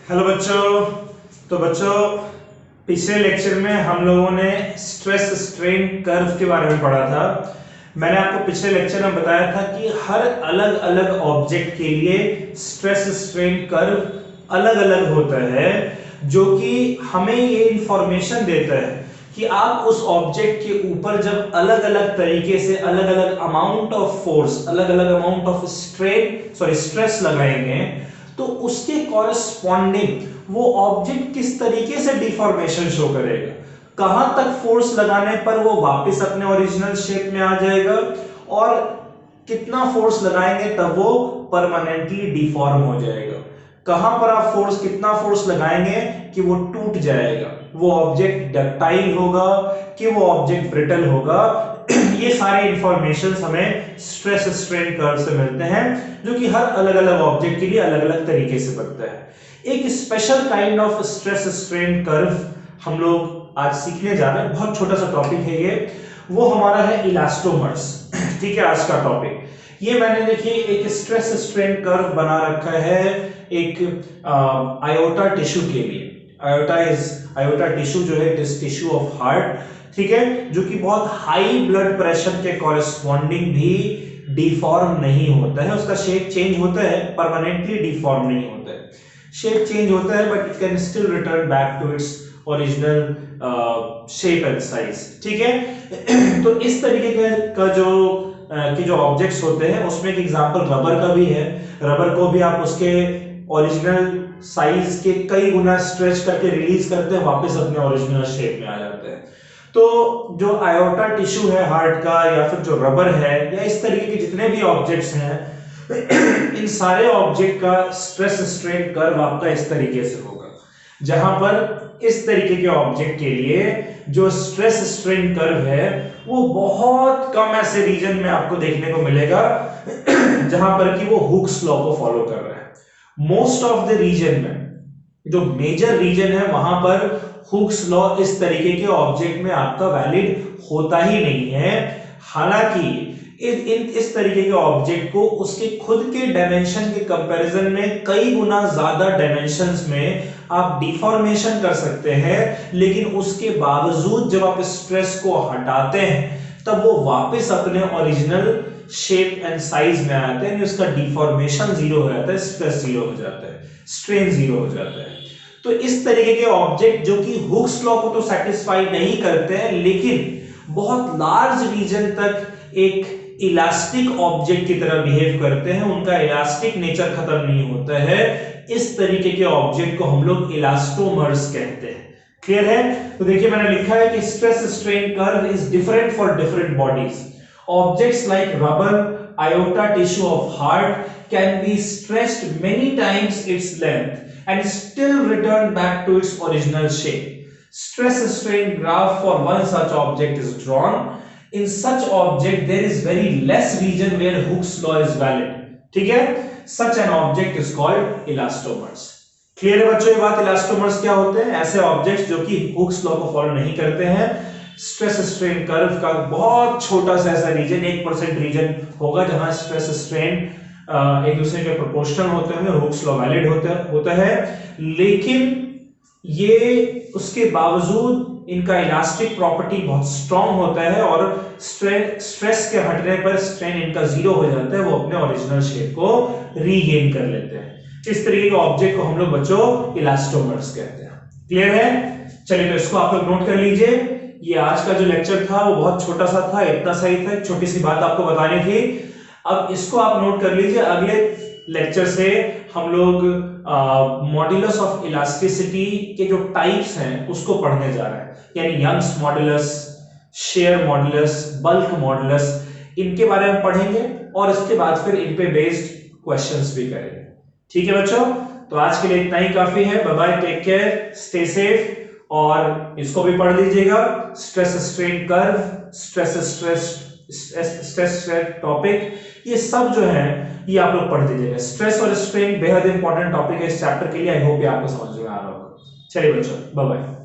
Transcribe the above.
Hello बच्चों। तो बच्चों, पिछले लेक्चर में हम लोगों ने स्ट्रेस स्ट्रेन कर्व के बारे में पढ़ा था। मैंने आपको पिछले लेक्चर में बताया था कि हर अलग अलग ऑब्जेक्ट के लिए स्ट्रेस स्ट्रेन कर्व अलग अलग होता है, जो कि हमें ये इंफॉर्मेशन देता है कि आप उस ऑब्जेक्ट के ऊपर जब अलग अलग तरीके से अलग अलग अमाउंट ऑफ फोर्स, अलग अलग अमाउंट ऑफ स्ट्रेस लगाएंगे तो उसके कॉरेस्पॉन्डिंग वो ऑब्जेक्ट किस तरीके से डिफॉर्मेशन शो करेगा, कहां तक फोर्स लगाने पर वो वापस अपने ओरिजिनल शेप में आ जाएगा और कितना फोर्स लगाएंगे तब वो परमानेंटली डिफॉर्म हो जाएगा। कहां पर आप फोर्स, कितना फोर्स लगाएंगे कि वो टूट जाएगा, वो ऑब्जेक्ट डक्टाइल होगा कि वो ऑब्जेक्ट ब्रिटल होगा। ये सारे इंफॉर्मेशन हमें स्ट्रेस स्ट्रेन कर्व से मिलते हैं, जो कि हर अलग अलग ऑब्जेक्ट के लिए अलग अलग तरीके से बनता है। एक special kind of stress strain curve हम लोग आज सीखने जा रहे हैं। बहुत छोटा सा टॉपिक है ये, वो हमारा है इलास्टोमर्स। ठीक है, आज का टॉपिक ये मैंने देखिए एक स्ट्रेस स्ट्रेन कर्व बना रखा है एक आयोटा टिश्यू के लिए। आयोटा टिश्यू जो है टिश्यू ऑफ हार्ट, ठीक है, जो कि बहुत हाई ब्लड प्रेशर के कॉरेस्पॉन्डिंग भी डिफॉर्म नहीं होता है। उसका शेप चेंज होता है, परमानेंटली डिफॉर्म नहीं होता है, शेप चेंज होता है but it can still return back to its original shape and size. ठीक है, तो इस तरीके का जो ऑब्जेक्ट्स होते हैं उसमें एक एग्जांपल रबर का भी है। रबर को भी आप उसके ओरिजिनल साइज के कई गुना स्ट्रेच करके रिलीज करते हैं, वापस अपने ओरिजिनल शेप में आ जाते हैं। तो जो आयोटा टिश्यू है हार्ट का, या फिर जो रबर है, या इस तरीके के जितने भी ऑब्जेक्ट्स हैं, इन सारे ऑब्जेक्ट का स्ट्रेस स्ट्रेन कर्व आपका इस तरीके से होगा, जहां पर इस तरीके के ऑब्जेक्ट के लिए जो स्ट्रेस स्ट्रेन कर्व है वो बहुत कम ऐसे रीजन में आपको देखने को मिलेगा जहां पर कि वो हुक्स लॉ को फॉलो कर रहा है। मोस्ट ऑफ द रीजन में, जो मेजर रीजन है, वहां पर हुक्स लॉ इस तरीके के ऑब्जेक्ट में आपका वैलिड होता ही नहीं है। हालांकि इस तरीके के ऑब्जेक्ट को उसके खुद के डायमेंशन के कंपैरिजन में कई गुना ज्यादा डायमेंशंस में आप डिफॉर्मेशन कर सकते हैं, लेकिन उसके बावजूद जब आप स्ट्रेस को हटाते हैं तब वो वापस अपने ओरिजिनल शेप एंड साइज में आते हैं। उसका डिफॉर्मेशन जीरो हो जाता है, स्ट्रेस जीरो हो जाता है, स्ट्रेन जीरो हो जाता है। तो इस तरीके के ऑब्जेक्ट जो कि हुक्स लॉ को तो सेटिस्फाई नहीं करते हैं, लेकिन बहुत लार्ज रीजन तक एक इलास्टिक ऑब्जेक्ट की तरह बिहेव करते हैं, उनका इलास्टिक नेचर खत्म नहीं होता है, इस तरीके के ऑब्जेक्ट को हम लोग इलास्टोमर्स कहते हैं। क्लियर है? तो देखिए मैंने लिखा है कि stress strain curve is different for different bodies. Objects like rubber, aorta tissue of heart can be stretched many times its length and still return back to its original shape. Stress strain graph for one such object is drawn. In such object there is very less region where Hooke's law is valid. ठीक है? Such an object is called elastomers. Clear है बच्चों ये बात? Elastomers क्या होते हैं? ऐसे ऑब्जेक्ट्स जो कि हुक्स लॉ को फॉलो नहीं करते हैं। स्ट्रेस स्ट्रेन कर्व का बहुत छोटा सा ऐसा रीजन, 1% रीजन होगा जहां स्ट्रेस स्ट्रेन एक दूसरे के प्रोपोर्शनल होते हैं, हुक्स लॉ वैलिड होता है, लेकिन ये उसके बावजूद इनका इलास्टिक प्रॉपर्टी बहुत स्ट्रांग होता है और स्ट्रेस के हटने पर स्ट्रेन इनका जीरो हो जाता है, वो अपने ओरिजिनल शेप को रीगेन कर लेते हैं। इस तरीके के ऑब्जेक्ट को हम लोग बच्चों इलास्टोमर्स कहते हैं। क्लियर है? चलिए तो इसको आप लोग नोट कर लीजिए। ये आज का जो लेक्चर था वो बहुत छोटा सा था, इतना सही था, छोटी सी बात आपको बतानी थी। अब इसको आप नोट कर लीजिए। अगले लेक्चर से हम लोग मॉड्यूलस ऑफ इलास्टिसिटी के जो टाइप्स हैं उसको पढ़ने जा रहे हैं, यानी Young's modulus, shear modulus, bulk modulus, इनके बारे में पढ़ेंगे और इसके बाद फिर इन पे बेस्ड क्वेश्चंस भी करेंगे। ठीक है बच्चों, तो आज के लिए इतना ही काफी है। Bye bye, take care, stay safe. और इसको भी पढ़ लीजिएगा, stress strain curve, stress topic, ये सब जो है ये आप लोग पढ़ लीजिएगा। स्ट्रेस और स्ट्रेन बेहद इंपॉर्टेंट टॉपिक है इस चैप्टर के लिए। आई होप ये आपको समझ में आ रहा होगा। चलिए बच्चों, बाय बाय।